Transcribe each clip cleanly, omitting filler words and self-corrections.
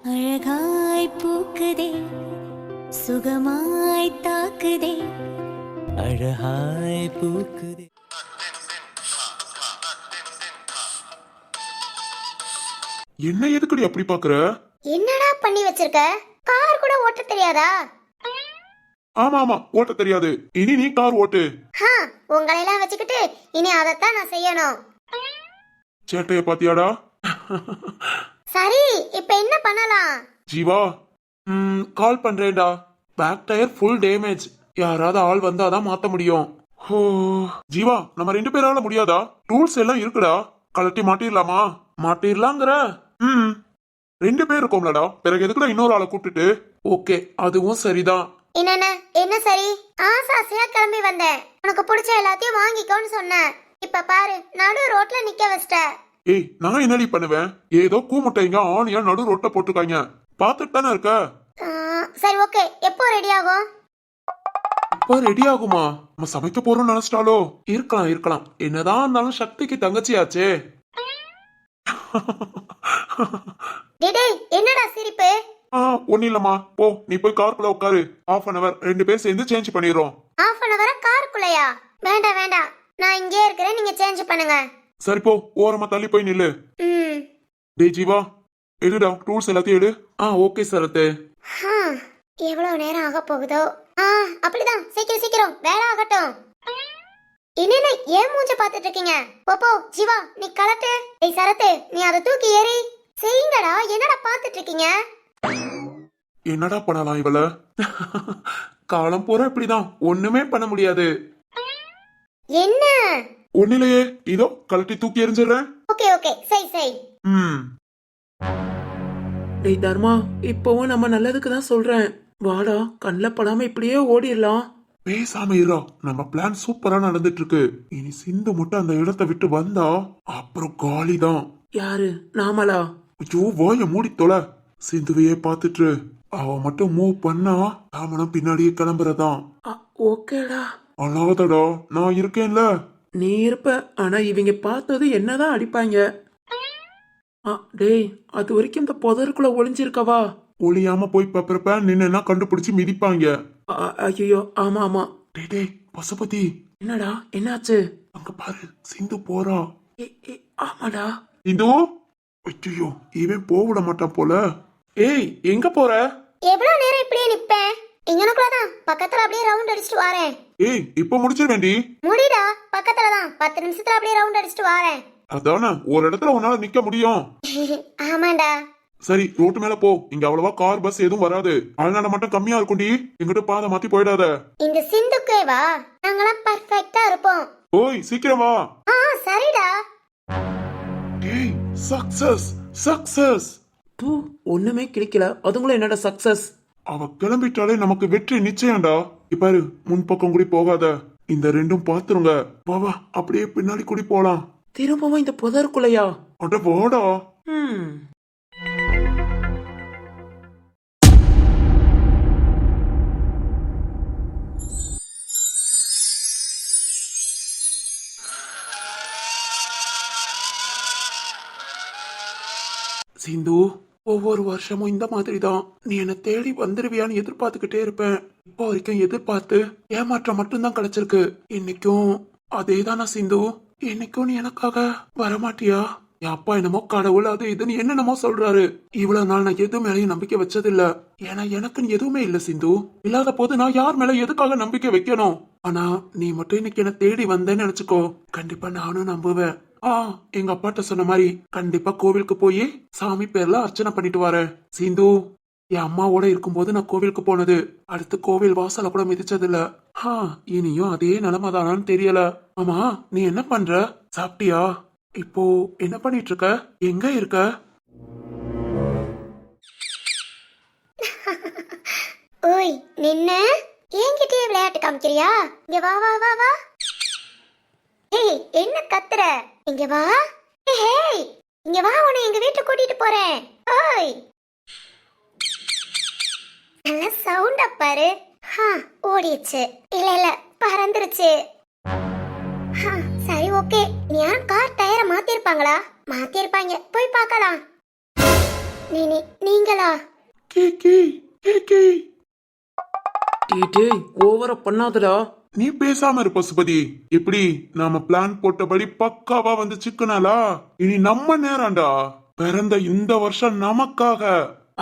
அழகாய் பூக்குதே சுகமாய் தாக்குதே அழகாய் பூக்குதே. என்ன எதுக்குடி அப்படி பாக்குற? என்னடா பண்ணி வச்சிருக்க? கார் கூட ஓட்ட தெரியாதா? ஆமா ஆமா, ஓட்ட தெரியாது. இனி நீ கார் ஓட்டு. உங்களை எல்லாம் வச்சுக்கிட்டு இனி அதத்தான் நான் செய்யணும். சேட்டைய பாத்தியாடா? சரி, இப்ப என்ன பண்ணலாம்? ஜீவா, கால் பண்றேன்டா. Back tyre full damage. யாராவது ஆள் வந்தாதான் மாத்த முடியும். ஓ ஜீவா, நம்ம 2 பேரால முடியாதா? டூல்ஸ் எல்லாம் இருக்குடா. கழட்டி மாட்டிடலாமா? மாட்டிடலாங்கிற? 2 பேர் இருக்கோம்லடா, பிறகு எதுக்குடா இன்னொரு ஆளை கூப்பிட்டுட்டு? ஓகே, அதுவும் சரிதான். என்ன சரி? ஆசாசியா கிளம்பி வந்தேன். உனக்கு பிடிச்ச எல்லாத்தையும் வாங்கிக்கோன்னு சொன்னேன். இப்ப பாரு, நடு ரோட்ல நிக்க வச்சிட்ட. ஏய், நான் என்னடி பண்ணுவேன்? ஏதோ கூமுட்டைங்க ஆணியா நடு ரோட்ல போட்டுருக்காங்க. பாத்துட்டு தானே இருக்க. சரி ஓகே, எப்போ ரெடி ஆகும்? இப்போ ரெடி ஆகுமா? நம்ம சமைக்க போறோம்னு நினைச்சிட்டாலோ? இருக்கலாம். என்னதான் இருந்தாலும் சக்திக்கு தங்கச்சியாச்சே. என்னடா சிரிப்பு? ஒன்னும் இல்லம்மா, போ நீ போய் காருக்குள்ள உட்காரு. 1/2 2 பேர் சேர்ந்து சேஞ்ச் பண்ணிடுறோம். 1/2 காருக்குள்ளயா? வேண்டாம், நான் இங்கே இருக்கிறேன், நீங்க சேஞ்ச் பண்ணுங்க. சரி போ, ஓரமா தள்ளி போய் நில்லு. டேய் ஜீவா, எடுடா டூல்ஸ் எல்லாத்தையும் எடு. ஓகே சரத்து. எவ்வளவு நேரம் ஆக போகுதோ? அப்படிதான், சீக்கிரம் வேலை ஆகட்டும். என்னென்ன ஏன் மூஞ்ச பாத்துட்டு இருக்கீங்க? போ ஜீவா, நீ கலட்டு. ஏய் சரத்து, நீ அதை தூக்கி ஏறி செய்யுங்கடா. என்னடா பாத்துட்டு இருக்கீங்க? என்னடா பண்ணலாம் இவள? காலம் பூரா இப்படிதான், ஒண்ணுமே பண்ண முடியாது. என்ன? ஒன்னிலையே, இதோ கலட்டி தூக்கி எறிஞ்சிடுறேன். ஓகே செய். டேய் தர்மா, இப்பவும் நம்ம நல்லதுக்கு தான் சொல்றேன். வாடா, கண்ணில் படாம இப்படியே ஓடிடலாம். பேசாம இருடா, நம்ம பிளான் சூப்பரா நடந்துட்டு இருக்கு. இனி சிந்து மட்டும் அந்த இடத்தை விட்டு வந்தா அப்புறம் காலிதான். யாரு? நாமலா? ஐயோ, வாய மூடி தொலை. சிந்துவையே பாத்துட்டு அவ மட்டும் மூவ் பண்ணா நாமளும் பின்னாடியே கிளம்புறதான். ஓகேடா. அழாதடா, நான் இருக்கேன்ல. நீ இருப்ப, ஆனா இவங்க பார்த்தது என்னதான் அடிப்பாங்க. டேய், அது வரைக்கும் இந்த புதருக்குள்ள ஒளிஞ்சிருக்கவா? ஒளியாம போய் பப்பறப்ப நின்னா கண்டுபிடிச்சு மிதிப்பாங்க. ஐயோ, ஆமா. டேய் பசுபதி. என்னடா, என்னாச்சு? அங்க பாரு, சிந்து போறா. ஆமாடா. சிந்து. ஐயோ, இவன் போவிட மாட்டான் போல. ஏய், எங்க போற? எவ்வளவு நேரம் இப்படியே நிப்பேன்? இங்கனக்குள்ளதான், பக்கத்துல அப்படியே ரவுண்ட் அடிச்சிட்டு வாரேன். ஏய், இப்ப முடிச்சிருவேண்டி. முடிடா, பக்கத்துலதான், 10 நிமிஷத்துல அப்படியே ரவுண்ட் அடிச்சிட்டு வாரேன். அதானே, ஒரு இடத்துல உன்னால நிக்க முடியும். ஆமாண்டா. சரி, ரோட்டு மேல போ. இங்க அவ்வளவா கார் பஸ் எதுவும் வராது. அதனால மட்டும் கம்மியா இருக்கும்டி. எங்கிட்ட பாதை மாத்தி போயிடாத. இந்த சிந்துக்கே வா, நாங்களாம் பர்ஃபெக்ட்டா இருப்போம். ஓய், சீக்கிரம் வா. சரிடா. ஏய், சக்சஸ். ஒண்ணுமே கிடைக்கல, அதுங்களும் என்னடா சக்சஸ்? அவ கிளம்பிட்டாலே நமக்கு வெற்றி நிச்சயம்டா. இப்பாரு, முன்பக்கம் கூடி போகாத. இந்த 2ம் பாத்துருங்க. வா, அப்படியே பின்னாடி கூடி போலாம். திரும்பவும் இந்த புதருக்குள்ளையா? அட வாடா. சிந்து, ஒவ்வொரு வருஷமும் இந்த மாதிரி தான். நீ என்ன தேடி வந்துருவியான்னு எதிர்பார்த்துக்கிட்டே இருப்பேன். இப்போ வரைக்கும் எதிர்பார்த்து ஏமாற்றம் மட்டும்தான் கிடைச்சிருக்கு. இன்னைக்கும் அதேதானா சிந்து? இன்னைக்கும் நீ எனக்காக வரமாட்டியா? என் அப்பா என்னமோ கடவுள் அது இதுன்னு என்னென்னமோ சொல்றாரு. இவ்வளவு நாள் நான் எது மேலேயும் நம்பிக்கை வச்சதில்ல. ஏன்னா எனக்குன்னு எதுவுமே இல்ல சிந்து. இல்லாத போது நான் யார் மேல எதுக்காக நம்பிக்கை வைக்கணும்? ஆனா நீ மட்டும் இன்னைக்கு என்ன தேடி வந்தேன்னு நினைச்சுக்கோ, கண்டிப்பா நானும் நம்புவேன். எங்க அப்பாட்ட சொன்ன மாதிரி கண்டிப்பா கோவிலுக்கு போய் சாமி பேர்ல அர்ச்சனை பண்ணிட்டு வரேன். சிந்து, என் அம்மாவோட இருக்கும்போது நான் கோவிலுக்கு போனது, அடுத்து கோவில் வாசல கூட மிதிச்சது இல்ல. இனியும் அதே நிலைமைதானான்னு தெரியல. ஆமா, நீ என்ன பண்ற? சாப்பிட்டியா? இப்போ என்ன பண்ணிட்டு இருக்க? எங்க இருக்க? ஓய், நின்னு என்கிட்டயே விளையாட்டு காமிக்கிறியா? இங்க வா. ஏய், என்ன கத்துற? இங்க வா. ஏய், இங்க வா, உன்னை எங்க வீட்டுக்கு கூட்டிட்டு போறேன். ஓய், நல்ல சவுண்ட பாரு. ஓடிடுச்சு. இல்ல பறந்துருச்சு. சரி ஓகே. நீ யாரும் கார் டயரை மாத்திருப்பாங்களா? மாத்திருப்பாங்க, போய் பார்க்கலாம். நீங்களா? கேக்கி கேக்கி டேய் ஓவரா பண்ணாதடா. நீ பேசாம இரு பசுபதி. இப்படி நாம பிளான் போட்டபடி பக்காவா வந்து சிக்கனாலா? இனி நம்ம நேரம்டா. பிறந்த இந்த வருஷம் நமக்காக.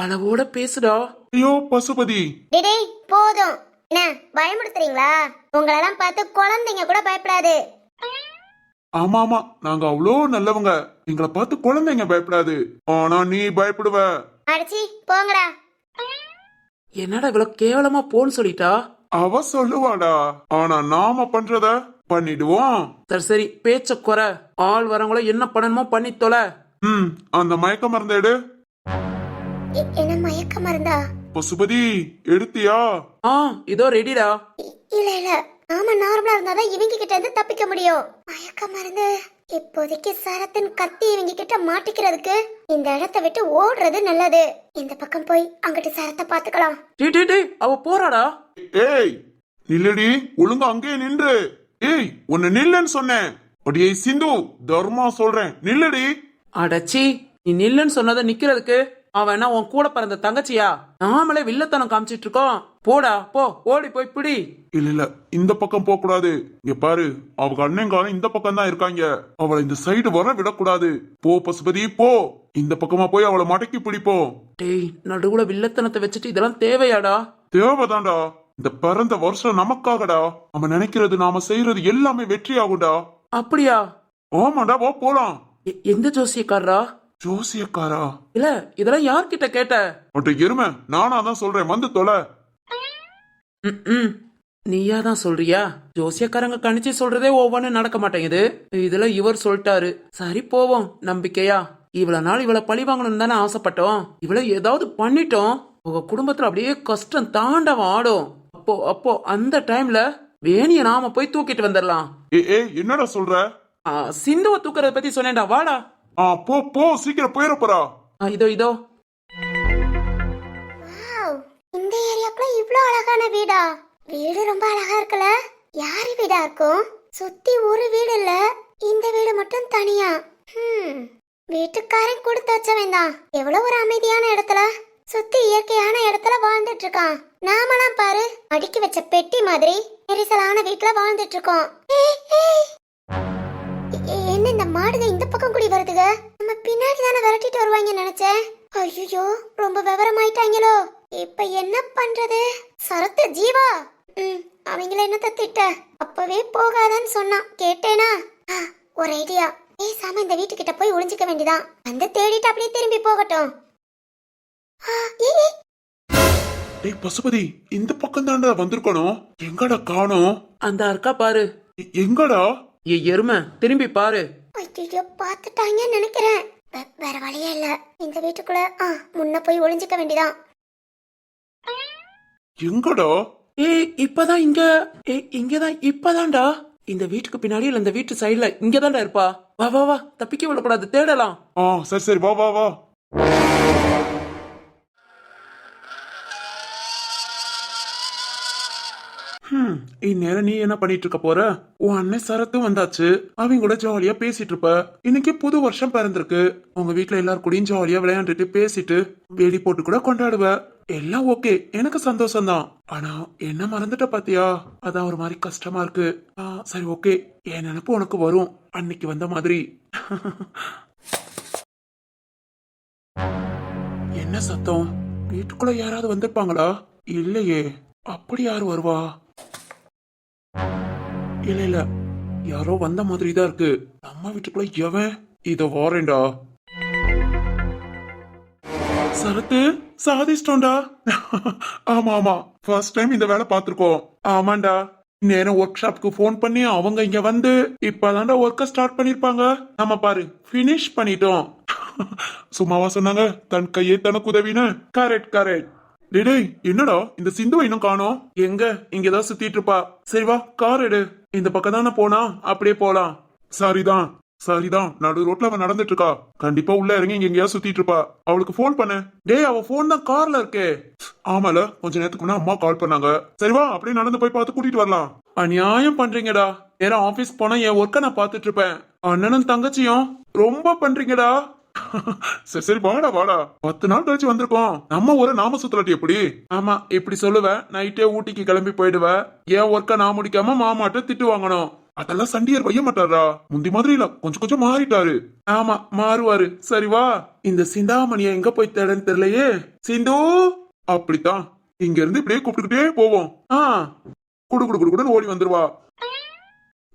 அளவோட பேசுடா. ஐயோ பசுபதி. டேய் போதும். என்ன பயமுடுத்துறீங்களா? உங்களெல்லாம் பார்த்து குழந்தைங்க கூட பயப்படாது. ஆமா ஆமா, நாங்க அவ்வளோ நல்லவங்க. எங்களை பார்த்து குழந்தைங்க பயப்படாது. ஆனா நீ பயப்படுவ. அடிச்சி போங்கடா. என்னடா இவ்வளவு கேவலமா போன்னு சொல்லிட்டா? அவ சொல்லுவாடா, ஆனா நாம பண்றத பண்ணிடுவோம். சரி சரி, பேச்ச குறை. ஆள் வரவங்கள என்ன பண்ணணுமோ பண்ணி தொலை. அந்த மயக்க மருந்த எடு. என்ன மயக்க மருந்தா? பசுபதி எடுத்தியா? இதோ ரெடிடா. இல்ல இல்ல, நாம நார்மலா இருந்தாதான் இவங்க கிட்ட இருந்து தப்பிக்க முடியும். மயக்க மருந்து இப்போதைக்கு சரத்தின் கத்தி இவங்க கிட்ட மாட்டிக்கிறதுக்கு இந்த இடத்தை விட்டு ஓடுறது நல்லது. இந்த பக்கம் போய் அங்கிட்டு சரத்தை பாத்துக்கலாம். டேய் அவ போறாடா. ஏய் நில்லடி, ஒழுங்கா அங்கேயே நின்று. ஏய் உன்னை நில்லுன்னு சொன்னேன். அடியே சிந்து, தர்மா சொல்றேன், நில்லடி. அடச்சி, நீ நில்லுன்னு சொன்னதை நிக்கிறதுக்கு அவன் என்ன உன் கூட பிறந்த தங்கச்சியா? நாமளே வில்லத்தனம் காமிச்சிட்டு இருக்கோம். போடா போ, ஓடி போய் பிடி. இல்ல இல்ல, இந்த பக்கம் போக கூடாது. இங்க பாரு, அவங்க அண்ணங்காலம் இந்த பக்கம் தான் இருக்காங்க. அவளை இந்த சைடு வர விடக்கூடாது. போ பசுபதி போ, இந்த பக்கமா போய் அவளை மடக்கி பிடிப்போம். டேய் நடுவுல வில்லத்தனத்தை வச்சுட்டு இதெல்லாம் தேவையாடா? தேவைதான்டா. இந்த பிறந்த வருஷம் நமக்காகடா. அவன் நினைக்கிறது நாம செய்யறது எல்லாமே வெற்றி ஆகும்டா. அப்படியா? ஆமாடா, வா போலாம். எந்த ஜோசியக்காரரா? ஜோசியக்காரா? இல்ல, இதெல்லாம் யார்கிட்ட கேட்ட? மட்ட எருமை, நானா தான் சொல்றேன், வந்து தொலை. நீயா தான் சொல்றியா? ஜோசியக்காரங்க கணிச்சு சொல்றதே ஒவ்வொன்னு நடக்க மாட்டேங்குது. இதுல இவர் சொல்லிட்டாரு. சரி போவோம் நம்பிக்கையா. இவ்வளவு நாள் இவளை பழி வாங்கணும்னு தானே ஆசைப்பட்டோம். இவளை ஏதாவது பண்ணிட்டோம், உங்க குடும்பத்துல அப்படியே கஷ்டம் தாண்டவம் ஆடும். அப்போ அந்த டைம்ல வேணிய நாம போய் தூக்கிட்டு வந்துடலாம். ஏ என்னடா சொல்ற? சிந்துவை தூக்குறத பத்தி சொன்னேன்டா, வாடா. போ போ, சீக்கிரம் போயிட போறா. இதோ வாவ், இந்த ஏரியாக்குள்ள இவ்ளோ அழகான வீடா? வீடு ரொம்ப அழகா இருக்குல்ல? யாரு வீடா இருக்கும்? சுத்தி ஒரு வீடு இல்ல, இந்த வீடு மட்டும் தனியா. வீட்டுக்காரன் கொடுத்து வச்சவன் தான். எவ்வளவு ஒரு அமைதியான இடத்துல, சுத்தி இயற்கையான இடத்துல வாழ்ந்துட்டு இருக்கான். நாமெல்லாம் பாரு, அடுக்கி வச்ச பெட்டி மாதிரி நெரிசலான வீட்டுல வாழ்ந்துட்டு இருக்கோம். என்ன இந்த மாடுங்க இந்த பக்கம் கூடி வருதுங்க? நம்ம பின்னாடி தானே விரட்டிட்டு வருவாங்க நினைச்சேன். ஐயோ, ரொம்ப விவரமாயிட்டாங்களோ. இப்ப என்ன பண்றது? சரத்து ஜீவா, அவங்கள என்ன திட்ட? அப்பவே போகாதன்னு சொன்னான், கேட்டேனா? ஒரு ஐடியா. பேசாம இந்த வீட்டுக்கிட்ட போய் ஒளிஞ்சுக்க வேண்டியதான். வந்து தேடிட்டு அப்படியே திரும்பி போகட்டும். டேய் பசுபதி, இந்த பக்கம் தாண்டா வந்திருக்கணும். எங்கடா காணோம்? அந்த இருக்கா பாரு. எங்கடா? எருமை, திரும்பி பாரு. ஐயோ, பாத்துட்டாங்க நினைக்கிறேன். வேற வழியே இல்ல. இந்த வீட்டுக்குள்ள முன்ன போய் ஒளிஞ்சுக்க வேண்டியதான். எங்கடா? இப்பதான் இங்கதான் இப்பதான்டா. இந்த வீட்டுக்கு பின்னாடி இல்ல, இந்த வீட்டு சைடுல இங்கதான்டா இருப்பா. வா வா வா, தப்பிக்க விடக்கூடாது, தேடலாம். சரி சரி, வா வா வா. இந்நேரம் நீ என்ன பண்ணிட்டு இருக்க போற? உன் அண்ணன் சரத்தும் வந்தாச்சு. அவங்க கூட ஜாலியா பேசிட்டு இருப்ப. இன்னைக்கு புது வருஷம் பிறந்திருக்கு. உங்க வீட்டுல எல்லாரும் கூடயும் ஜாலியா விளையாண்டுட்டு பேசிட்டு வெடி போட்டு கூட கொண்டாடுவ. எல்லாம் ஓகே, எனக்கு சந்தோஷம் தான். ஆனா என்ன மறந்துட்ட பாத்தியா? அதான் ஒரு மாதிரி கஷ்டமா இருக்கு. சரி ஓகே, என் நினைப்பு உனக்கு வரும் அன்னைக்கு வந்த மாதிரி. என்ன சத்தம்? வீட்டுக்குள்ள யாராவது வந்திருப்பாங்களா? இல்லையே. அப்படி யாரு வருவா? இல்ல இல்ல, யாரோ வந்த மாதிரி தான் இருக்கு. நம்ம வீட்டுக்குள்ள எவன்? இத வாரேண்டா. சரத்து, சாதிச்சிட்டோம்டா. ஆமா ஆமா, ஃபர்ஸ்ட் டைம் இந்த வேலை பார்த்திருக்கோம். ஆமாண்டா. நேரம் ஒர்க் ஷாப்க்கு போன் பண்ணி அவங்க இங்க வந்து இப்பதான்டா ஒர்க்க ஸ்டார்ட் பண்ணிருப்பாங்க. நம்ம பாரு, பினிஷ் பண்ணிட்டோம். சும்மாவா சொன்னாங்க, தன் கையே தனக்கு உதவின்னு? Correct correct. டேய் என்னடா இந்த சிந்துவை இன்னும் காணோம்? எங்க? இங்கதான் சுத்திட்டு இருப்பா. சரி வா, கார் எடு. இந்த பக்கம் தானே போனா, அப்படியே போலாம். சரிதான் சரிதான், நடு ரோட்ல அவன் நடந்துட்டு இருக்கா. கண்டிப்பா உள்ள இறங்கி இங்க எங்கேயா சுத்திட்டு இருப்பா. அவளுக்கு போன் பண்ணு. டேய், அவ போன் தான் கார்ல இருக்கே. ஆமால, கொஞ்ச நேரத்துக்கு முன்னா அம்மா கால் பண்ணாங்க. சரி வா, அப்படியே நடந்து போய் பார்த்து கூட்டிட்டு வரலாம். அநியாயம் பண்றீங்கடா. நேரம் ஆபீஸ் போனா என் ஒர்க்க நான் பாத்துட்டு இருப்பேன். அண்ணனும் தங்கச்சியும் ரொம்ப பண்றீங்கடா. சரி சரி வாடா வாடா 10 நாள் கழிச்சு வந்திருக்கோம் நம்ம ஒரு நாம சுத்தலாட்டி எப்படி ஆமா இப்படி சொல்லுவேன் நைட்டே ஊட்டிக்கு கிளம்பி போயிடுவேன் ஏன் ஒர்க்க நான் முடிக்காம மாமாட்ட திட்டு வாங்கணும் அதெல்லாம் சண்டியர் வைய மாட்டாரா முந்தி மாதிரி இல்ல கொஞ்சம் கொஞ்சம் மாறிட்டாரு ஆமா மாறுவாரு சரி வா இந்த சிந்தாமணிய எங்க போய் தேடன்னு தெரியலையே சிந்து அப்படித்தான் இங்க இருந்து இப்படியே கூப்பிட்டுக்கிட்டே போவோம் குடு குடு குடு குடுன்னு ஓடி வந்துருவா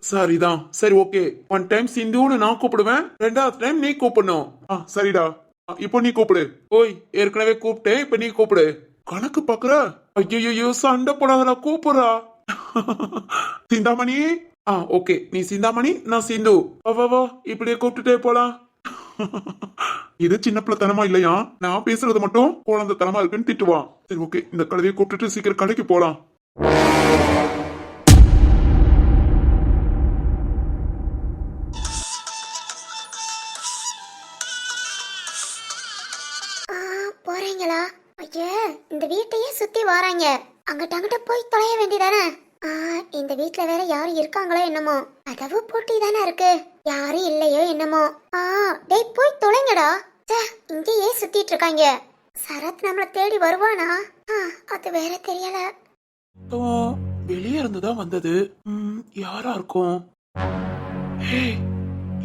சரிதான் சரி ஓகே ஒன் டைம் சிந்துன்னு நான் கூப்பிடுவேன் ரெண்டாவது டைம் நீ கூப்பிடணும் சரிடா இப்போ நீ கூப்பிடு ஓய் ஏற்கனவே கூப்பிட்டேன் இப்ப நீ கூப்பிடு கணக்கு பாக்குற ஐயோ சண்டை போடாதடா கூப்பிடுறா சிந்தாமணி ஓகே நீ சிந்தாமணி நான் சிந்து வா வா இப்படியே கூப்பிட்டுட்டே போலாம் இது சின்ன பிள்ளைத்தனமா இல்லையா நான் பேசுறது மட்டும் குழந்தை தனமா இருக்குன்னு திட்டுவான் சரி ஓகே இந்த கழுதையை கூப்பிட்டுட்டு சீக்கிரம் கடைக்கு போலாம் போறீங்களா ஐயா இந்த வீட்டையே சுத்தி வராங்க அங்கிட்ட போய் தொலைய வேண்டியதானே இந்த வீட்ல வேற யாரும் இருக்காங்களோ என்னமோ கதவு பூட்டி தானே இருக்கு யாரும் இல்லையோ என்னமோ டேய் போய் தொலைங்கடா இங்கேயே சுத்திட்டு இருக்காங்க சரத் நம்மள தேடி வருவானா அது வேற தெரியல வெளியே இருந்துதான் வந்தது யாரா இருக்கும்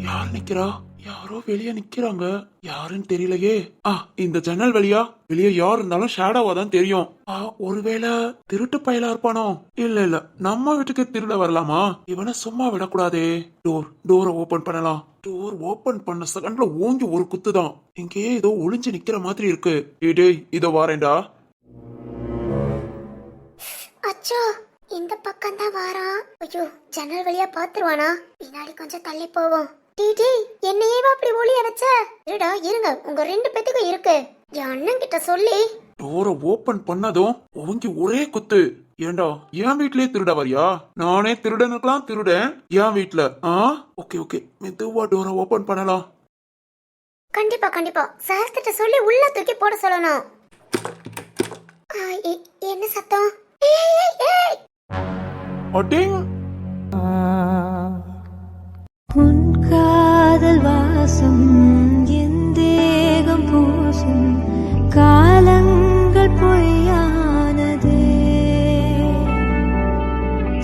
யார் நிக்கிறா யாரோ வெளியே நிக்கிறாங்க யாருன்னு தெரியலையே இந்த ஜன்னல் வழியா வெளியே யார் இருந்தாலும் ஷேடோவா தான் தெரியும் ஒருவேளை திருட்டு பயலா இருப்பானோ இல்ல இல்ல நம்ம வீட்டுக்கு திருட வரலாமா இவனை சும்மா விடக்கூடாதே டோரை ஓபன் பண்ணலாம் டோர் ஓபன் பண்ண செகண்ட்ல ஓங்கி ஒரு குத்துதான் இங்கே ஏதோ ஒளிஞ்சு நிக்கிற மாதிரி இருக்கு டேய் இதோ வாரேன்டா அச்சோ இந்த பக்கம் தான் வாரான் ஐயோ ஜன்னல் வழியா பாத்துருவானா பின்னாடி கொஞ்சம் தள்ளி போவோம் என்னையே அப்படி ஒளிய வச்ச இருடா இருங்க உங்க 2 பேத்துக்கும் இருக்கு என் அண்ணன் கிட்ட சொல்லி டோரை ஓபன் பண்ணதும் ஓங்கி ஒரே குத்து ஏண்டா என் வீட்லயே திருட வரியா நானே திருடனுக்கெல்லாம் திருடன் என் வீட்ல ஓகே ஓகே மெதுவா டோரை ஓபன் பண்ணலாம் கண்டிப்பா கண்டிப்பா சார் கிட்ட சொல்லி உள்ள தூக்கி போட சொல்லணும் என்ன சத்தம் அடிங் உன் காதல் வாசம் என் தேகம் பூசும் காலங்கள் பொய்யானதே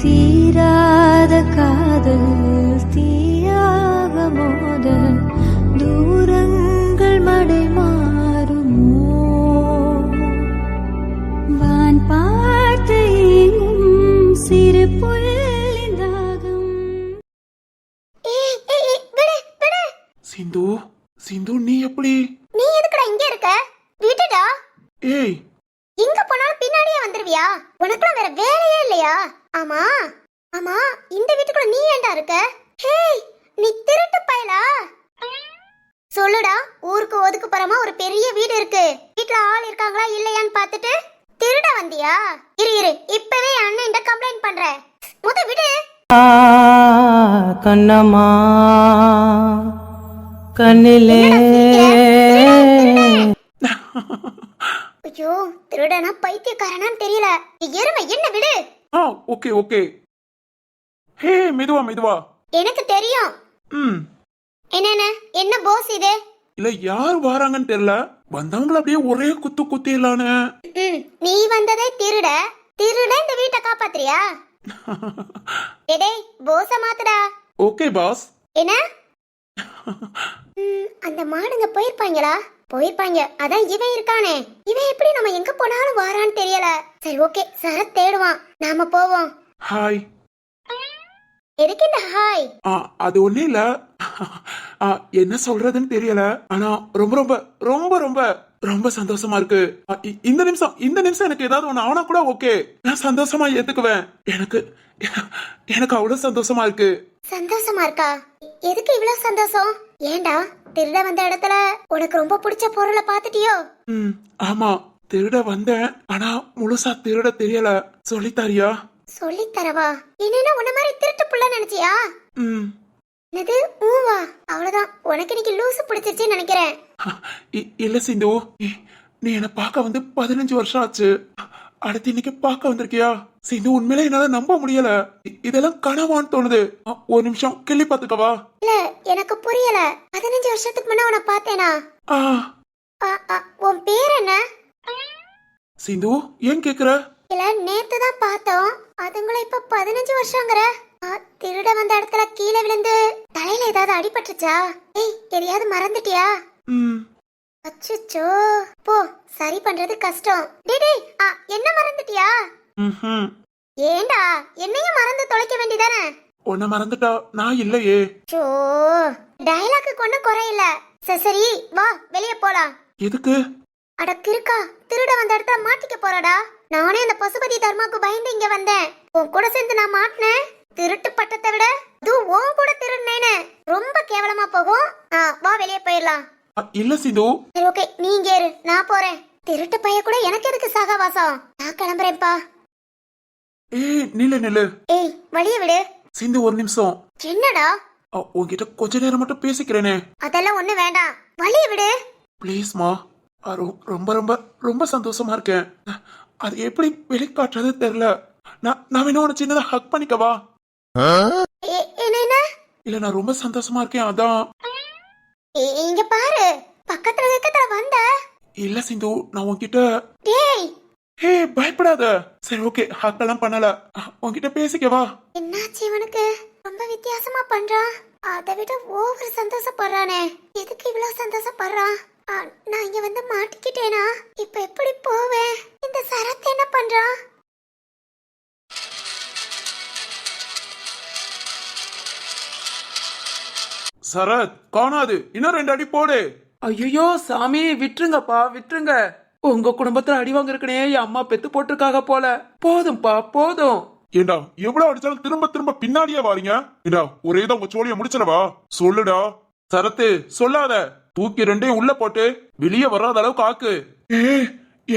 தீராத காதல் தீயாக மோத தூரங்கள் மடை மாறுமோ வான் பார்த்து எங்கும் சிறு சிந்து சிந்து நீ எப்படி நீ எதுக்குடா இங்க இருக்க வீட்டுடா ஏய் எங்க போனாலும் பின்னாடியே வந்துருவியா உனக்குலாம் வேற வேலையே இல்லையா ஆமா ஆமா இந்த வீட்டுக்குள்ள நீ ஏன்டா இருக்க ஹேய் நீ திருட்டு பயலா சொல்லுடா ஊருக்கு ஒதுக்குப்புறமா ஒரு பெரிய வீடு இருக்கு வீட்ல ஆள் இருக்காங்களா இல்லையான்னு பார்த்துட்டு திருட வந்தியா இரு இப்பவே அண்ணன் கம்ப்ளைண்ட் பண்றேன் விடு கண்ணம்மா கண்ணிலே ஐயோ திருடனா பைத்தியக்காரனான்னு தெரியல எருமை என்ன விடு ஓகே ஓகே ஹே மெதுவா மெதுவா எனக்கு தெரியும் என்ன போஸ் இது இல்ல யார் வராங்கன்னு தெரியல வந்தவங்கள அப்படியே ஒரே குத்து குத்திடலான்னு நீ வந்ததே திருட இந்த வீட்டை காப்பாத்துறியா டேய் போஸ மாத்துடா ஓகே பாஸ் என்ன அந்த மாடுங்க போயிருப்பாங்க அதான் இவன் இருக்கானே இவன் எப்படி நம்ம எங்க போனாலும் வாரான்னு தெரியல சரி ஓகே சரத் தேடுவான் நாம போவோம் ஹாய் எதுக்கு இந்த ஹாய் அது ஒண்ணு இல்ல என்ன சொல்றதுன்னு தெரியல ஆனா ரொம்ப ரொம்ப ரொம்ப ரொம்ப ரொம்ப சந்தோஷமா இருக்கு இந்த நிமிஷம் எனக்கு ஏதாவது ஒண்ணு ஆனா கூட ஓகே நான் சந்தோஷமா ஏத்துக்குவேன் எனக்கு அவ்வளவு சந்தோஷமா இருக்கு சந்தோஷமா இருக்கா எதுக்கு இவ்வளவு சந்தோஷம் ஏண்டா திருட வந்த இடத்துல உனக்கு ரொம்ப பிடிச்ச பொருளை பாத்துட்டியோ ஆமா திருட வந்தேன் ஆனா முழுசா திருட தெரியல சொல்லித்தாரியா சொல்லித்தரவா என்னன்னா உன்ன மாதிரி திருட்டு புள்ள நினைச்சியா என்னது ஊவா அவ்வளவுதான் உனக்கு இன்னைக்கு லூசு பிடிச்சிருச்சுன்னு நினைக்கிறேன் இல்ல சிந்து நீ என்ன பார்க்க வந்து 15 வருஷம் ஆச்சு அடுத்து இன்னைக்கு பார்க்க வந்திருக்கியா சிந்து உண்மையிலே என்னால நம்ப முடியல. இதெல்லாம் கனவான்னு தோணுது. ஒரு நிமிஷம் கிள்ளி பாத்துக்கவா? இல்ல எனக்கு புரியல. 15 வருஷத்துக்கு முன்ன உன்னை பார்த்தேனா? ஆ, உன் பேர் என்ன? சிந்து ஏன் கேக்குற? இல்ல நேத்து தான் பார்த்தோம். அதுங்கள இப்ப 15 வருஷங்கிற. திருட வந்த இடத்துல கீழே விழுந்து தலையில ஏதாவது அடிபட்டுச்சா? ஏய் எதையாவது மறந்துட்டியா? ம், அச்சச்சோ, போ சரி பண்றது கஷ்டம். டேய் என்ன மறந்துட்டியா? ம்ஹும். ஏண்டா என்னையும் மறந்து தொலைக்க வேண்டியதானே? உன்னை மறந்துட்டா நான் இல்லையே. சோ டயலாக்கு கொண்டு குறையில. சரி வா வெளியே போலாம். எதுக்கு? அடக்கு இருக்கா, திருட வந்த இடத்துல மாட்டிக்க போறடா. நானே அந்த பசுபதி தர்மாக்கு பயந்து இங்க வந்தேன். உன் கூட சேர்ந்து நான் மாட்டினேன். திருட்டு பட்டத்தை விட அது உன் கூட திருடுனேன்னு ரொம்ப கேவலமா போகும். வா வெளியே போயிடலாம். இல்ல சிந்து. சரி ஓகே நீங்க ஏறு, நான் போறேன். திருட்டு பைய கூட எனக்கு எதுக்கு சகவாசம்? நான் கிளம்புறேன்ப்பா. ஏய் நில்லு நில்லு. ஏய் வழிய விடு. சிந்து ஒரு நிமிஷம். என்னடா? உன்கிட்ட கொஞ்ச நேரம் மட்டும் பேசிக்கிறேனே. அதெல்லாம் ஒண்ணு வேண்டாம், வழிய விடு. ப்ளீஸ்மா. ரொம்ப ரொம்ப ரொம்ப சந்தோஷமா இருக்கேன். அது எப்படி வெளிக்காட்டுறது தெரியல. நான் வேணும் உன சின்னதா ஹக் பண்ணிக்கவா? என்ன? இல்ல நான் ரொம்ப சந்தோஷமா இருக்கேன் அதான். இங்க பாரு, பக்கத்துல வந்த. இல்ல சிந்து நான் உன்கிட்ட. டேய் ஹே பயப்படாத. சரி ஓகே ஹக் எல்லாம் பண்ணல. உன்கிட்ட பேசிக்கவா? என்னாச்சு இவனுக்கு? ரொம்ப வித்தியாசமா பண்றான். அதை விட ஓவர் சந்தோஷப்படுறானே. எதுக்கு இவ்வளவு சந்தோஷப்படுறான்? நான் இங்க வந்து மாட்டிக்கிட்டேனா? இப்ப எப்படி போவேன்? இந்த சரத் என்ன பண்றான்? சரத் காணாது. இன்னும் 2 அடி போடு. ஐயோ சாமி விட்டுருங்கப்பா விட்டுருங்க. உங்க குடும்பத்துல அடி வாங்கிருக்கனே என் அம்மா பெத்து போட்டிருக்காக போல. போதும்பா போதும். ஏண்டா எவ்வளவு அடிச்சாலும் திரும்ப திரும்ப பின்னாடியே வாரீங்க. ஏண்டா ஒரே தான் உங்க சோழிய முடிச்சிடவா? சொல்லுடா. சரத்து சொல்லாத. தூக்கி 2ஐயும் உள்ள போட்டு வெளியே வராத அளவுக்கு ஆக்கு.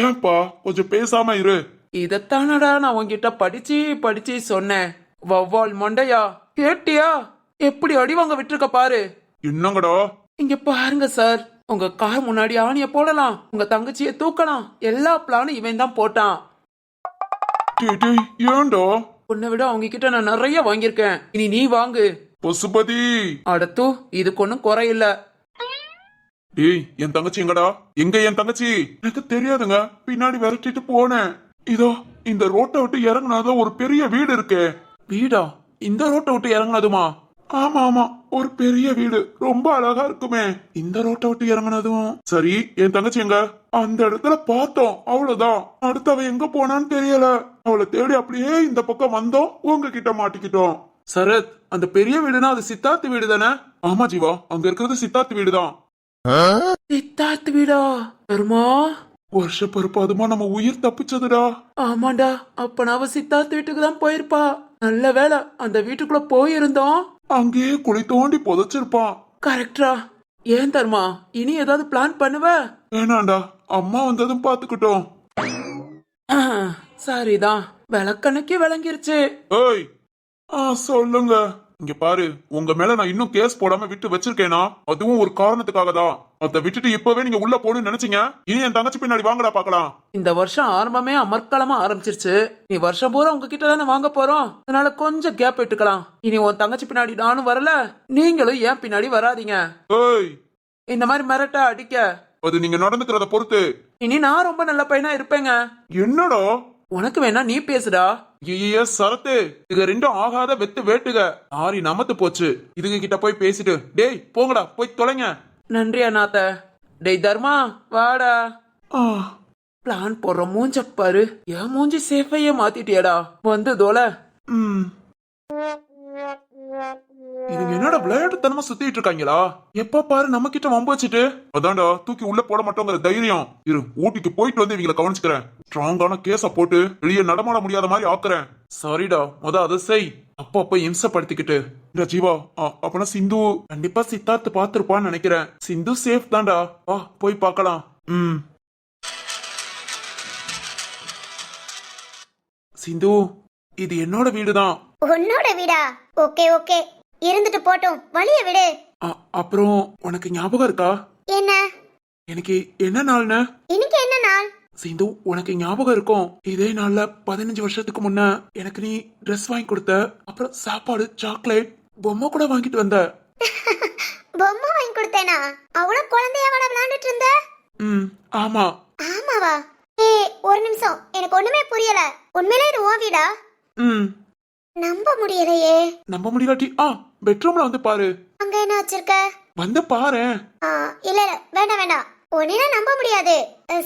ஏன்பா கொஞ்சம் பேசாம இரு. இதத்தானடா நான் உன்கிட்ட படிச்சு படிச்சு சொன்னேன். வவ்வால் மண்டையா கேட்டியா? எப்படி அடி வாங்க விட்டுருக்க பாரு. என்னங்கடா? இங்க பாருங்க சார், உங்க கார் முன்னாடி ஆணிய போடலாம், உங்க தங்கச்சிய தூக்கலாம், எல்லா பிளானும் இவன் தான் போட்டான். ஏண்டா? உன்னை விட அவங்க கிட்ட நான் நிறைய வாங்கியிருக்கேன். இனி நீ வாங்கு. பசுபதி. அடுத்து இதுக்கு ஒன்னும் குறையில்ல. டேய் என் தங்கச்சி எங்கடா? எங்க என் தங்கச்சி? எனக்கு தெரியாதுங்க, பின்னாடி விரட்டிட்டு போனேன். இதோ இந்த ரோட்டை விட்டு இறங்குனாதான் ஒரு பெரிய வீடு இருக்கே. வீடா? இந்த ரோட்டை விட்டு இறங்குனதுமா? ஆமா ஆமா, ஒரு பெரிய வீடு, ரொம்ப அழகா இருக்குமே. இந்த ரோட்டை விட்டு இறங்குனதும் சரி. என் தங்கச்சி எங்க? அந்த இடத்துல பார்த்தோம், அவ்வளவுதான். அடுத்து அவ எங்க போனான்னு தெரியல. அவளை தேடி அப்படியே இந்த பக்கம் வந்தோம், உங்ககிட்ட மாட்டிக்கிட்டோம். சரத், அந்த பெரிய வீடுனா அது சித்தார்த்து வீடு தானே? ஆமா ஜீவா, அங்க இருக்கிறது சித்தார்த்து வீடுதான். சித்தார்த்து வீடா? வருமா? வருஷ பொறுப்பு அதுமா நம்ம உயிர் தப்பிச்சதுடா. ஆமாண்டா, அப்ப நாம சித்தார்த்து வீட்டுக்கு தான் போயிருப்பா. நல்ல வேலை அந்த வீட்டுக்குள்ள போயிருந்தோம். அங்கேயே குழி தோண்டி புதைச்சிருப்பான். கரெக்டா. ஏன் தர்மா, இனி ஏதாவது பிளான் பண்ணுவ? வேணாண்டா, அம்மா வந்ததும் பாத்துக்கிட்டோம். சரிதான், விளக்கண்ணுக்கு விளங்கிருச்சு. ஏய் சொல்லுங்க. இங்க பாரு, உங்க மேல நான் இன்னும் கேஸ் போடாம விட்டு வச்சிருக்கேனா, அதுவும் ஒரு காரணத்துக்காக தான். அதை விட்டுட்டு இப்பவே நீங்க உள்ள போகணும்னு நினைச்சீங்க. இனி என் தங்கச்சி பின்னாடி வாங்கடா பாக்கலாம். இந்த வருஷம் ஆரம்பமே அமர்க்களமா ஆரம்பிச்சிருச்சு. நீ வருஷம் பூரா உங்ககிட்ட தானே வாங்க போறோம். அதனால கொஞ்சம் கேப் விட்டுக்கலாம். இனி உன் தங்கச்சி பின்னாடி நானும் வரல, நீங்களும் ஏன் பின்னாடி வராதீங்க. ஏய் இந்த மாதிரி மிரட்ட அடிக்க அது நீங்க நடந்துக்கிறத பொறுத்து. இனி நான் ரொம்ப நல்ல பையனா இருப்பேங்க. என்னடா? உனக்கு வேணா நீ பேசுடா. சரத்து, இது 2 ஆகாத வெத்து வேட்டுக. ஆரி நமத்து போச்சு. இதுங்க கிட்ட போய் பேசிட்டு டேய் போங்கடா, போய் தொலைங்க. நன்றி அண்ணாத்த. டேய் தர்மா வாடா. பிளான் போடுற மூஞ்ச பாரு. என் மூஞ்சி சேஃபையே மாத்திட்டியடா. வந்து தோல. இதுங்க என்னடா விளையாட்டுத்தனமா சுத்திட்டு இருக்காங்களா? எப்ப பாரு நம்ம கிட்ட வம்பு வச்சுட்டு. அதான்டா தூக்கி உள்ள போட மாட்டோங்கிற தைரியம். இரு, ஊட்டிக்கு போயிட்டு வந்து இவங்களை கவனிச்சுக்கிறேன். ஸ்ட்ராங்கான கேஸ போட்டு வெளியே நடமாட முடியாத மாதிரி ஆக்குறேன். சரிடா, அதை செய். அப்ப இம்சப்படுத்திக்கிட்டு. இந்த ஜீவா, அப்பனா சிந்து கண்டிப்பா சித்தார்த்து பாத்துருப்பான்னு நினைக்கிறேன். சிந்து சேஃப் தான்டா. வா போய் பார்க்கலாம். சிந்து, இது என்னோட வீடுதான். உன்னோட வீடா? ஓகே ஓகே, இருந்துட்டு போட்டும், வழிய விடு. அப்புறம் உனக்கு ஞாபகம் இருக்கா? என்ன? எனக்கு என்ன நாள்னு? இன்னைக்கு என்ன நாள்? சிந்து உனக்கு ஞாபகம் இருக்கும் இதே நாள்ல 15 வருஷத்துக்கு முன்ன எனக்கு நீ ட்ரெஸ் வாங்கி கொடுத்த, அப்புறம் சாப்பாடு, சாக்லேட், பொம்மை கூட வாங்கிட்டு வந்த. பொம்மை வாங்கி கொடுத்தேனா? அவ்வளவு குழந்தையா விளையாண்டுட்டு இருந்த? ஆமா. ஆமாவா? ஒரு நிமிஷம், எனக்கு ஒண்ணுமே புரியல. உண்மையிலே இது உன் வீடா? நம்ப முடியலையே. நம்ப முடியலாட்டி பெட்ரூம்ல வந்து பாரு. அங்க என்ன வச்சிருக்க? வந்து பாரு. இல்ல இல்ல, வேண்டாம் வேண்டாம், உன்ன நம்ப முடியாது.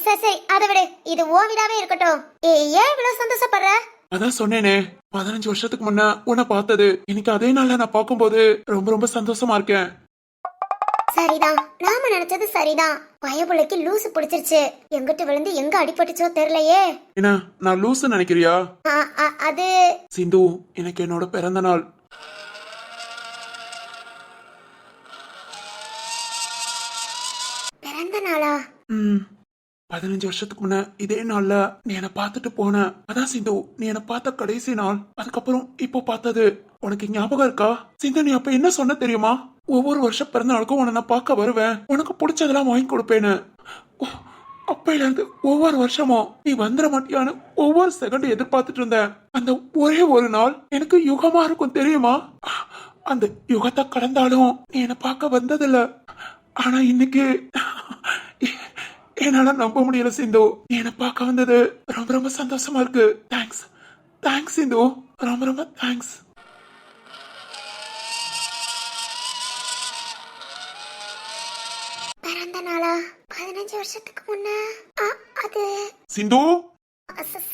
சரி சரி, அதை விடு, இது உன் வீடாவே இருக்கட்டும். ஏன் இவ்வளவு சந்தோஷப்படுற? அதான் சொன்னேனே, 15 வருஷத்துக்கு முன்ன உன்னை பார்த்தது இன்னைக்கு அதே நாள்ல நான் பார்க்கும்போது ரொம்ப ரொம்ப சந்தோஷமா இருக்கேன். சரிதான், நாம நினைச்சது சரிதான். பயபுள்ளைக்கு லூசு பிடிச்சிருச்சு. எங்கிட்ட விழுந்து எங்க அடிபட்டுச்சோ தெரியலையே. என்ன, நான் லூசு நினைக்கிறியா? அது சிந்து, எனக்கு என்னோட பிறந்த நாள். பிறந்த நாளா? 15 வருஷத்துக்கு முன்ன இதே நாள்ல நீ என்ன பார்த்துட்டு போன. அதான் சிந்து, நீ என்ன பார்த்த கடைசி நாள். அதுக்கப்புறம் இப்போ பார்த்தது உனக்கு ஞாபகம் இருக்கா? சிந்து, நீ அப்ப என்ன சொன்ன தெரியுமா? ஒவ்வொரு வருஷம் பிறந்த நாளுக்கும் உன்னை நான் பார்க்க வருவேன், உனக்கு பிடிச்சதெல்லாம் வாங்கி கொடுப்பேன்னு. அப்பையில இருந்து ஒவ்வொரு வருஷமும் நீ வந்துட மாட்டியான்னு ஒவ்வொரு செகண்ட் எதிர்பார்த்துட்டு இருந்தேன். அந்த ஒரே ஒரு நாள் எனக்கு யுகமா இருக்கும் தெரியுமா? அந்த யுகத்தை கடந்தாலும் நீ என்ன பார்க்க வந்ததில்ல. ஆனா இன்னைக்கு என்னால நம்ப முடியல சிந்து, நீ என்ன பார்க்க வந்தது ரொம்ப ரொம்ப சந்தோஷமா இருக்கு. தேங்க்ஸ் தேங்க்ஸ் சிந்து, ரொம்ப ரொம்ப தேங்க்ஸ். பிறந்த நாளா? 15 வருஷத்துக்கு முன்ன? அது சிந்து.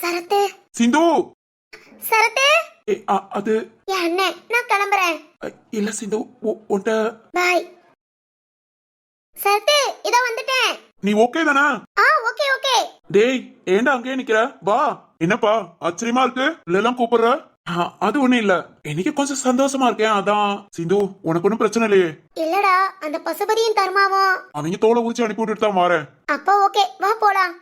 சரத்து. சிந்து. சரத்து. அது என் அண்ணன். நான் கிளம்புறேன். இல்ல சிந்து, உன்ட. பாய். சரத்து, இதோ வந்துட்டேன். நீ ஓகே தானே? Okay okay. டேய், ஏண்டா அங்கேயே நிக்கிற? வா. என்னப்பா ஆச்சரியமா இருக்கு, இல்லெல்லாம் கூப்பிடுற? அது ஒண்ணும் இல்ல, இன்னைக்கு கொஞ்சம் சந்தோஷமா இருக்கேன், அதான். சிந்து, உனக்கு ஒன்னும் பிரச்சனை இல்லையே? இல்லடா, அந்த பசுபதியும் தர்மாவும் அவங்க தோலை ஊச்சி அனுப்பி விட்டுட்டு தான் வரேன். அப்போ ஓகே, வா போலாம்.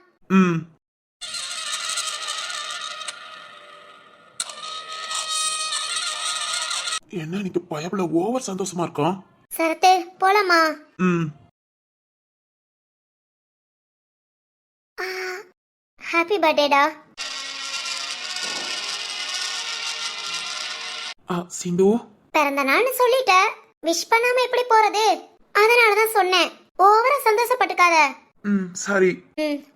என்ன இன்னைக்கு பயப்புல ஓவர் சந்தோஷமா இருக்கான். சரத்து, போலாமா? ஹாப்பி பர்த்டேடா. சிந்து, பிறந்த நாள்னு சொல்லிட்ட, விஷ் பண்ணாம எப்படி போறது? அதனாலதான் சொன்னேன், ஓவரா சந்தோஷப்பட்டுக்காத. சரி.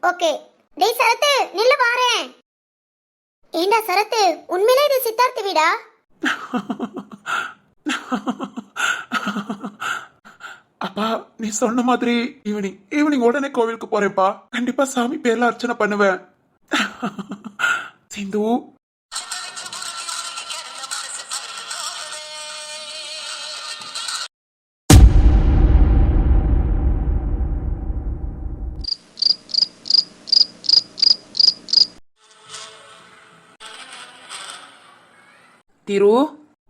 ஓகே. டேய் சரத்து, நில்லு வாரேன். ஏண்டா சரத்து, உண்மையிலே இது சித்தார்த்த வீடா? அப்பா, நீ சொன்ன மாதிரி ஈவினிங் உடனே கோவிலுக்கு போறேன்ப்பா. கண்டிப்பா சாமி பேர்ல அர்ச்சனை பண்ணுவேன். சிந்து, திரு.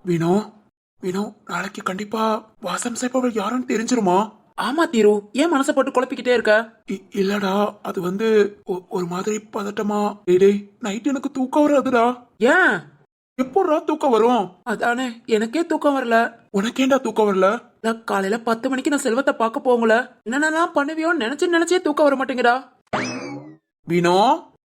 வினோ, நாளைக்கு கண்டிப்பா வாசம் செய்பவள் யாருன்னு தெரிஞ்சிருமா? ஆமா திரு, ஏன் மனசை போட்டு குழப்பிக்கிட்டே இருக்க? இல்லடா, அது வந்து ஒரு மாதிரி பதட்டமா. டேய், நைட் எனக்கு தூக்கம் வராதுடா. ஏன்? எப்படா தூக்கம் வரும்? அதானே, எனக்கே தூக்கம் வரல. உனக்கேண்டா தூக்கம் வரல? காலையில 10 மணிக்கு நான் செல்வத்தை பார்க்க போங்கள, என்னென்னலாம் பண்ணுவியோன்னு நினைச்சே தூக்கம் வர மாட்டேங்கடா. வினோ,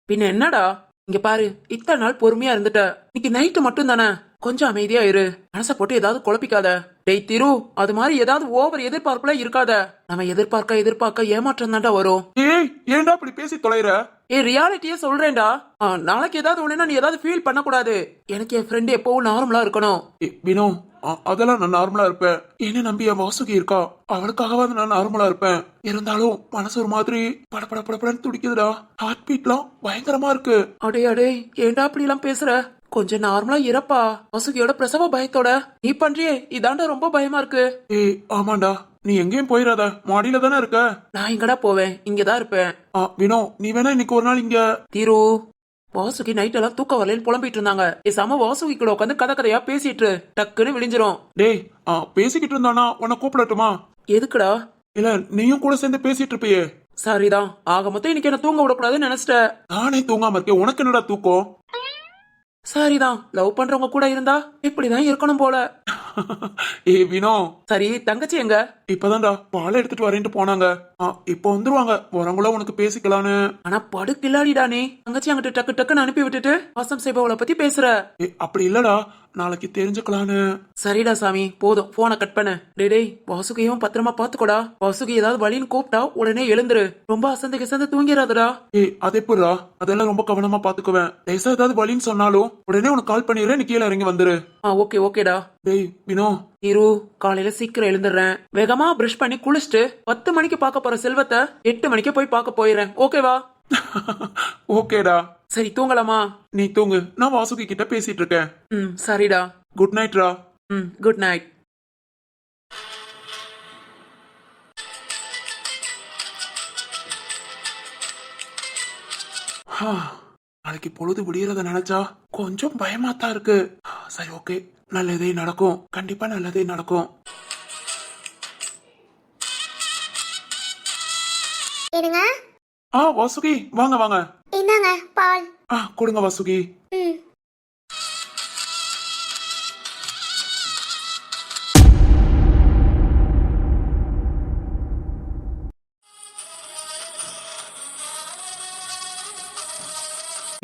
பின்ன என்னடா? இங்க பாரு, இத்தனை நாள் பொறுமையா இருந்துட்ட, இன்னைக்கு நைட்டு மட்டும் தானே, கொஞ்சம் அமைதியா இரு, மனசை போட்டு ஏதாவது குழப்பிக்காத. டேய் திரு, அது மாதிரி ஏதாவது ஓவர் எதிர்பார்ப்புல இருக்காத. நம்ம எதிர்பார்க்க ஏமாற்றம் தான்டா வரும். ஏன்டா இப்படி பேசி தொலைற? ரியாலிட்டியே சொல்றேன்டா. நாளைக்கு ஏதாவது ஒண்ணுனா நீ ஏதாவது ஃபீல் பண்ண கூடாது. எனக்கு என் ஃப்ரெண்ட் எப்பவும் நார்மலா இருக்கணும். வினோ, அதெல்லாம் நான் நார்மலா இருப்பேன். என்ன நம்பி என் வாசுகி இருக்கா, அவளுக்காகவாது நான் நார்மலா இருப்பேன். இருந்தாலும் மனசு ஒரு மாதிரி படப்படன்னு துடிக்குதுடா. ஹார்ட் பீட்லாம் பயங்கரமா இருக்கு. அடே, ஏன்டா அப்படி எல்லாம் பேசுற? கொஞ்சம் நார்மலா இருப்பா. வாசுகியோட பிரசவ பயத்தோட நீ பண்றியே, இதாண்டா ரொம்ப பயமா இருக்கு. ஆமாண்டா, நீ எங்கேயும் போயிடாத, மாடியில தானே இருக்க. நான் எங்கடா போவேன், இங்கதான் இருப்பேன். வினோ, நீ வேணா இன்னைக்கு ஒரு நாள் இங்க. திரு, வாசுகி நைட் எல்லாம் தூக்கம் வரலன்னு புலம்பிட்டு இருந்தாங்க. சம வாசுகி கூட உட்காந்து கதையா பேசிட்டு டக்குன்னு விழிஞ்சிரும். டேய், பேசிக்கிட்டு இருந்தானா உன்னை கூப்பிடட்டுமா? எதுக்குடா? இல்ல, நீயும் கூட சேர்ந்து பேசிட்டு இருப்பியே. சரிதான், ஆக மொத்தம் இன்னைக்கு என்ன தூங்க விடக்கூடாதுன்னு நினைச்சிட்ட. நானே தூங்காம இருக்கேன், உனக்கு என்னடா தூக்கம்? சரிதான், லவ் பண்றவங்க கூட இருந்தா இப்படிதான் இருக்கணும் போல. வினோ. சரி, தங்கச்சி எங்க? இப்பதான்டா பால் எடுத்துட்டு வரேன்ட்டு போனாங்க. இப்போ வந்துருவாங்க. வரவங்கள உனக்கு பேசிக்கலான்னு. ஆனா படு கில்லாடிடா நீ. தங்கச்சி அங்கிட்ட டக்கு டக்குன்னு அனுப்பி விட்டுட்டு வாசம் செய்பவளை பத்தி பேசுற. அப்படி இல்லடா, நாளைக்கு தெரிஞ்சுக்கலான்னு. சரிடா சாமி, போதும் போனை கட் பண்ணு. டேய் வாசுகியும் பத்திரமா பாத்துக்கோடா. வாசுகி ஏதாவது வழின்னு கூப்பிட்டா உடனே எழுந்துரு. ரொம்ப அசந்து கிசந்து தூங்கிறாதடா. அதே புறா, அதெல்லாம் ரொம்ப கவனமா பாத்துக்குவேன். லேசா ஏதாவது வழின்னு சொன்னாலும் உடனே உனக்கு கால் பண்ணிடுறேன், நீ கீழே இறங்கி வந்துரு. ஓகேடா. டேய் வினோ, இரு காலையில சீக்கிரம் எழுந்துடுறேன். வேகமா பிரஷ் பண்ணி குளிச்சுட்டு 10 மணிக்கு பார்க்க போற செல்வத்தை 8 மணிக்கு போய் பார்க்க போயிடுறேன். ஓகேவா? ஓகேடா. சரி தூங்கலாமா? நீ தூங்கு, நான் வாசுகி கிட்ட பேசிட்டு இருக்கேன். சரிடா. குட் நைட்ரா. Good night. நாளைக்கு பொழுது விடியறத நினைச்சா கொஞ்சம் பயமாத்தான் இருக்கு. சரி ஓகே, நல்லதே நடக்கும். கண்டிப்பா நல்லதே நடக்கும். என்னங்க? வாசுகி வாங்க வாங்க. என்னங்க பால்? கொடுங்க வாசுகி.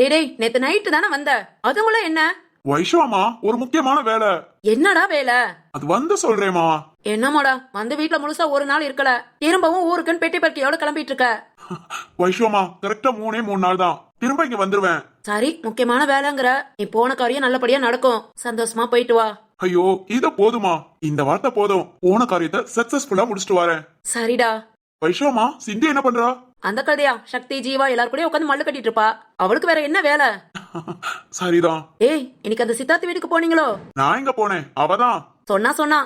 டேய் நேத்து நைட்டு தானே வந்த, அதுக்குள்ள என்ன? வைஷ்வாமா, ஒரு முக்கியமான வேலை. என்னடா வேலை? அது வந்து சொல்றேமா. என்னமாடா வந்து வீட்டுல முழுசா ஒரு நாள் இருக்கல, திரும்பவும் ஊருக்குன்னு பெட்டி பட்டியோட கிளம்பிட்டு இருக்க. வைஷ்வாமா, கரெக்டா 3 நாள் தான். திரும்ப இங்க வந்துருவேன். சரி, முக்கியமான வேலைங்கிற, நீ போன காரியம் நல்லபடியா நடக்கும். சந்தோஷமா போயிட்டு வா. ஐயோ, இத போதுமா? இந்த வார்த்தை போதும். போன காரியத்தை சக்சஸ்ஃபுல்லா முடிச்சிட்டு வரேன். சரிடா. வைஷ்வாமா, சிந்தி என்ன பண்றா? அந்த கதையா, சக்தி ஜீவா எல்லாரும் கூட உட்காந்து மல்லு கட்டிட்டு இருப்பா. அவளுக்கு வேற என்ன வேலை? சரிதான். ஏய், இன்னைக்கு அந்த சித்தார்த்து வீட்டுக்கு போனீங்களோ? நான் எங்க போனேன், அவதான் சொன்னா.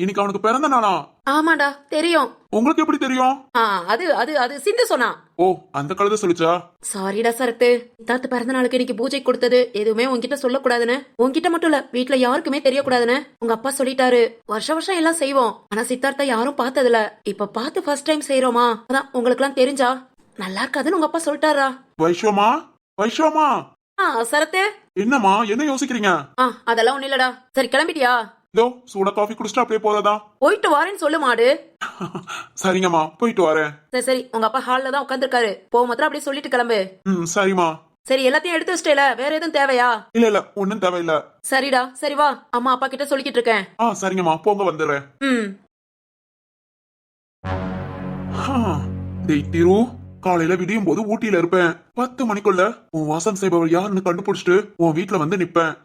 இன்னைக்கு அவனுக்கு பிறந்த நாளா? ஆமாடா தெரியும். உங்களுக்கு எப்படி தெரியும்? அது அது அது சிந்து சொன்னா. ஓ, அந்த கழுத சொல்லிச்சா? சாரிடா சரத்து, சித்தார்த்து பிறந்த நாளுக்கு இன்னைக்கு பூஜை கொடுத்தது எதுவுமே உன்கிட்ட சொல்லக்கூடாதுன்னு. உன்கிட்ட மட்டும் இல்ல, வீட்டுல யாருக்குமே தெரியக்கூடாதுன்னு உங்க அப்பா சொல்லிட்டாரு. வருஷம் எல்லாம் செய்வோம், ஆனா சித்தார்த்த யாரும் பார்த்ததில்ல. இப்ப பார்த்து ஃபர்ஸ்ட் டைம் செய்யறோமா, அதான் உங்களுக்கு எல்லாம் தெரிஞ்சா நல்லா இருக்காதுன்னு உங்க அப்பா சொல்லிட்டாரா. வைஷ்வாமா. சரத்து. என்னம்மா, என்ன யோசிக்கிறீங்க? அதெல்லாம் ஒண்ணு இல்லடா. சரி கிளம்பிட்டியா? இதோ சூடா காஃபி குடிச்சிட்டு அப்படியே போறதா? போயிட்டு வாரேன்னு சொல்லு மாடு. சரிங்கம்மா, போயிட்டு வரேன். சரி உங்க அப்பா ஹால்ல தான் உட்காந்துருக்காரு, போ மாத்திரம் அப்படியே சொல்லிட்டு கிளம்பு. சரிம்மா. சரி எல்லாத்தையும் எடுத்து வச்சிட்டேல, வேற எதுவும் தேவையா? இல்ல ஒண்ணும் தேவையில்ல. சரிடா, சரி வா, அம்மா அப்பா கிட்ட சொல்லிக்கிட்டு இருக்கேன். சரிங்கம்மா, போங்க வந்துடுறேன். டேய் திரு, காலையில விடியும் போது ஊட்டியில இருப்பேன். 10 மணிக்குள்ள உன் வாசம் செய்பவள் யாருன்னு கண்டுபிடிச்சிட்டு உன் வீட்டுல வந்து நிப்பேன்.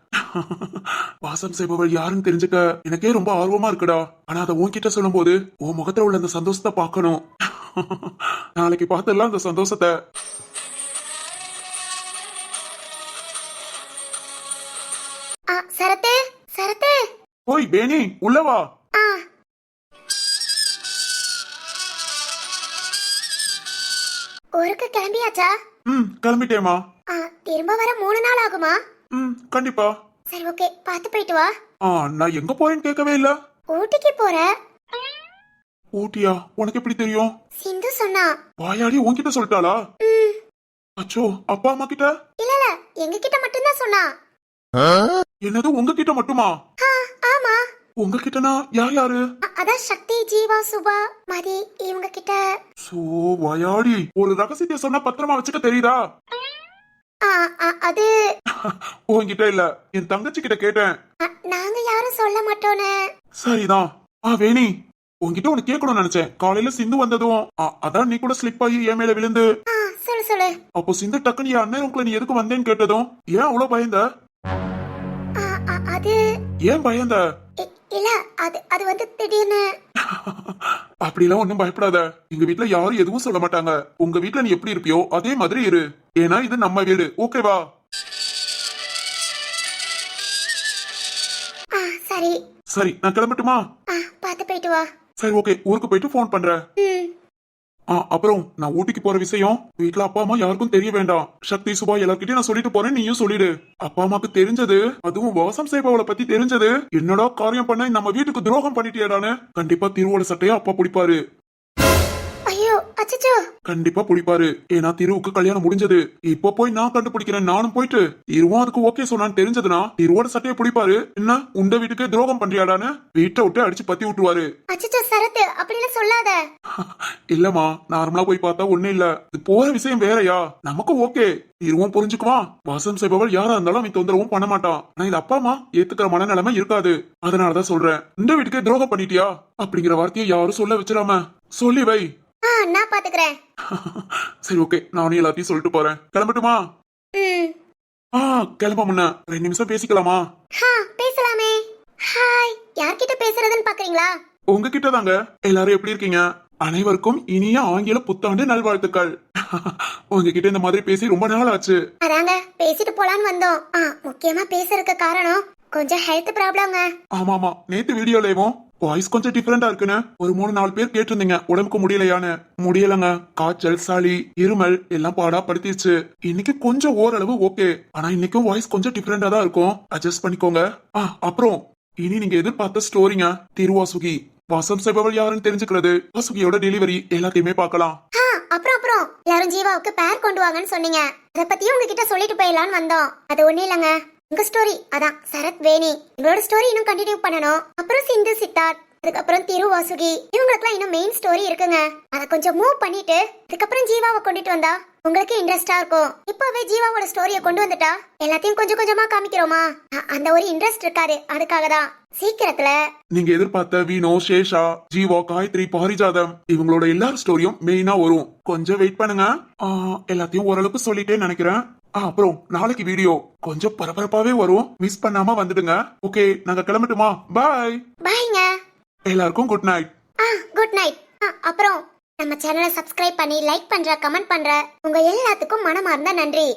வாசம் செய்பவள் யாருன்னு தெரிஞ்சுக்க எனக்கே ரொம்ப ஆர்வமா இருக்குடா. ஆனா அதை உன்கிட்ட சொல்லும் போது உன் முகத்துல உள்ள அந்த சந்தோஷத்தை பார்க்கணும். நாளைக்கு பார்த்துடலாம் அந்த சந்தோஷத்தை. சரத்து சரத்து. ஓய் பேனி, உள்ளவா. ஊருக்கு கிளம்பியாச்சா? கிளம்பிட்டேமா. திரும்ப வர 3 நாள் ஆகுமா? கண்டிப்பா. சரி ஓகே, பாத்து போயிட்டு வா. நான் எங்க போறேன்னு கேட்கவே இல்ல. ஊட்டிக்கு போற? ஊட்டியா? உனக்கு எப்படி தெரியும்? சிந்து சொன்னா. வாயாடி உன்கிட்ட சொல்லிட்டாளா? அச்சோ, அப்பா அம்மா கிட்ட? இல்ல எங்க கிட்ட மட்டும் தான் சொன்னா. என்னது, உங்ககிட்ட மட்டுமா? ஆமா. உங்ககிட்டனா யாரு? அதான் சக்தி, ஜீவா, சுபா, மதி இவங்க கிட்ட. வாயாடி, ஒரு ரகசியத்தை சொன்னா பத்திரமா வச்சுக்க தெரியுதா? அது உன்கிட்ட இல்ல, என் தங்கச்சி கிட்ட கேட்டேன். நாங்க யாரும் சொல்ல மாட்டோன்னு. சரிதான். வேணி, உன்கிட்ட ஒண்ணு கேட்கணும்னு நினைச்சேன். காலையில சிந்து வந்ததும் அதான் நீ கூட ஸ்லிப் ஆகி என் மேல விழுந்து. சொல்லு. அப்போ சிந்து டக்குனு என் அண்ணன் உங்களை நீ எதுக்கு வந்தேன்னு கேட்டதும் ஏன் அவ்வளவு பயந்த? அது ஏன் பயந்த? இல்ல அது வந்து திடீர்னு. அப்படிலாம் ஒண்ணும் பயப்படாத. எங்க வீட்ல யாரும் எதுவும் சொல்ல மாட்டாங்க. உங்க வீட்ல நீ எப்படி இருப்பியோ அதே மாதிரி இரு. ஏன்னா இது நம்ம வீடு, ஓகேவா? சரி நான் கிளம்பட்டுமா? பாத்து போயிட்டு வா. சரி ஓகே, ஊருக்கு போயிட்டு போன் பண்றேன். அப்புறம் நான் ஊட்டிக்கு போற விஷயம் வீட்டுல அப்பா அம்மா யாருக்கும் தெரிய வேண்டாம். சக்தி, சுபா எல்லார்கிட்டயும் நான் சொல்லிட்டு போறேன், நீயும் சொல்லிடு. அப்பா அம்மாக்கு தெரிஞ்சது, அதுவும் வாசம் செய்பவளை பத்தி தெரிஞ்சது, என்னடா காரியம் பண்ண நம்ம வீட்டுக்கு துரோகம் பண்ணிட்டியடான்னு கண்டிப்பா திருவோட சட்டையா அப்பா பிடிப்பாரு. ஐயோ அச்சச்சோ. கண்டிப்பா பிடிப்பாரு. ஏன்னா திருவுக்கு கல்யாணம் முடிஞ்சது. இப்போ போய் நான் கண்டுபிடிக்கிறேன். நானும் போயிட்டு திருவும் அதுக்கு ஓகே சொன்னான்னு தெரிஞ்சதுன்னா திருவோட சட்டையை பிடிப்பாரு. என்ன உண்ட வீட்டுக்கு துரோகம் பண்றியாடான்னு வீட்டை விட்டு அடிச்சு பத்தி விட்டுருவாரு. அச்சச்சோ சரத்து, அப்படிலாம் சொல்லாத. இல்லம்மா, நார்மலா போய் பார்த்தா ஒண்ணு இல்ல. இது போற விஷயம் வேறயா? நமக்கு ஓகே, திருவும் புரிஞ்சுக்குவான். வாசம் செய்பவள் யாரா இருந்தாலும் அவன் தொந்தரவும் பண்ண மாட்டான். ஆனா இது அப்பா அம்மா ஏத்துக்கிற மனநிலைமை இருக்காது. அதனாலதான் சொல்றேன். இந்த வீட்டுக்கு துரோகம் பண்ணிட்டியா அப்படிங்கிற வார்த்தையை யாரும் சொல்ல வச்சிடாம சொல்லி வை. நான் பாத்துக்கிறேன். சரி ஓகே, நானும் எல்லாத்தையும் சொல்லிட்டு போறேன். கிளம்பட்டுமா? கிளம்ப முன்ன 2 நிமிஷம் பேசிக்கலாமா? பேசலாமே. ஹாய். யார்கிட்ட பேசுறதுன்னு பாக்குறீங்களா? உங்ககிட்ட தாங்க. எல்லாரும் எப்படி இருக்கீங்க? அனைவருக்கும் இனிய ஆங்கில புத்தாண்டு நல்வாழ்த்துக்கள். உங்ககிட்ட இந்த மாதிரி பேசி ரொம்ப நாள் ஆச்சு. அதாங்க பேசிட்டு போலான்னு வந்தோம். முக்கியமா பேசுறதுக்கு காரணம் கொஞ்சம் ஹெல்த் ப்ராப்ளம்ங்க. ஆமாமா, நேத்து வீடியோலயும் வாய்ஸ் கொஞ்சம் டிஃபரெண்டா இருக்குன்னு ஒரு 3-4 பேர் கேட்டிருந்தீங்க. உடம்புக்கு முடியலையான்னு. முடியலங்க. காய்ச்சல், சளி, இருமல் எல்லாம் பாடா படுத்திடுச்சு. இன்னைக்கு கொஞ்சம் ஓரளவு ஓகே. ஆனா இன்னைக்கும் வாய்ஸ் கொஞ்சம் டிஃபரெண்டா தான் இருக்கும். அட்ஜஸ்ட் பண்ணிக்கோங்க. அப்புறம் இனி நீங்க எதிர்பார்த்த ஸ்டோரிங்க திருவாசுகி. வாசம் செய்பவள் யாருன்னு தெரிஞ்சுக்கிறது, வாசுகியோட டெலிவரி எல்லாத்தையுமே பார்க்கலாம். அப்புறம் எல்லாரும் ஜீவாவுக்கு பேர் கொண்டு வாங்கன்னு சொன்னீங்க. அத பத்தியும் உங்ககிட்ட சொல்லிட்டு போயிடலான்னு வந்தோம். அது ஒண்ணு இல்லங்க, உங்க ஸ்டோரி அதான் சரத் வேணி. உங்களோட ஸ்டோரி இன்னும் கண்டினியூ பண்ணணும். அப்புறம் சிந்து சித்தார்த், அதுக்கப்புறம் திரு வாசுகி, இவங்களுக்குலாம் இன்னும் மெயின் ஸ்டோரி இருக்குங்க. அத கொஞ்சம் மூவ் பண்ணிட்டு அதுக்கப்புறம் ஜீவாவை கொண்டுட்டு வந்தா உங்களுக்கு இன்ட்ரெஸ்டா இருக்கும். இப்பவே ஜீவாவோட ஸ்டோரியை கொண்டு வந்துட்டா எல்லாத்தையும் கொஞ்சம் கொஞ்சமா காமிக்கிறோமா, அந்த ஒரு இன்ட்ரெஸ்ட் இருக்காது. அதுக்காக தான் சீக்கிரத்துல நீங்க எதிர்பார்த்த வீணோ, சேஷா, ஜீவா, காயத்ரி, பாரிஜாதம் இவங்களோட எல்லாரும் ஸ்டோரியும் மெயினா வரும். கொஞ்சம் வெயிட் பண்ணுங்க. எல்லாத்தையும் ஓரளவுக்கு சொல்லிட்டே நினைக்கிறேன். அப்புறம் நாளைக்கு வீடியோ கொஞ்சம் பரபரப்பாவே வரும். மிஸ் பண்ணாம வந்துடுங்க. ஓகே, நாங்க கிளம்பட்டுமா? பாய். பாய்ங்க. எல்லாருக்கும் குட் நைட். Good night. அப்புறம் நம்ம சேனலை சப்ஸ்கிரைப் பண்ணி லைக் பண்ற, கமெண்ட் பண்ற உங்க எல்லாத்துக்கும் மனமார்ந்த நன்றி.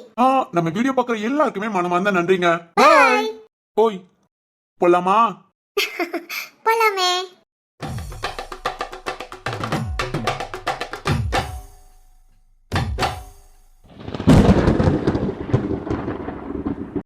நம்ம வீடியோ பார்க்குற எல்லாருக்குமே மனமார்ந்த நன்றிங்க. பாய். ஓய் போலாமா? போலாமே.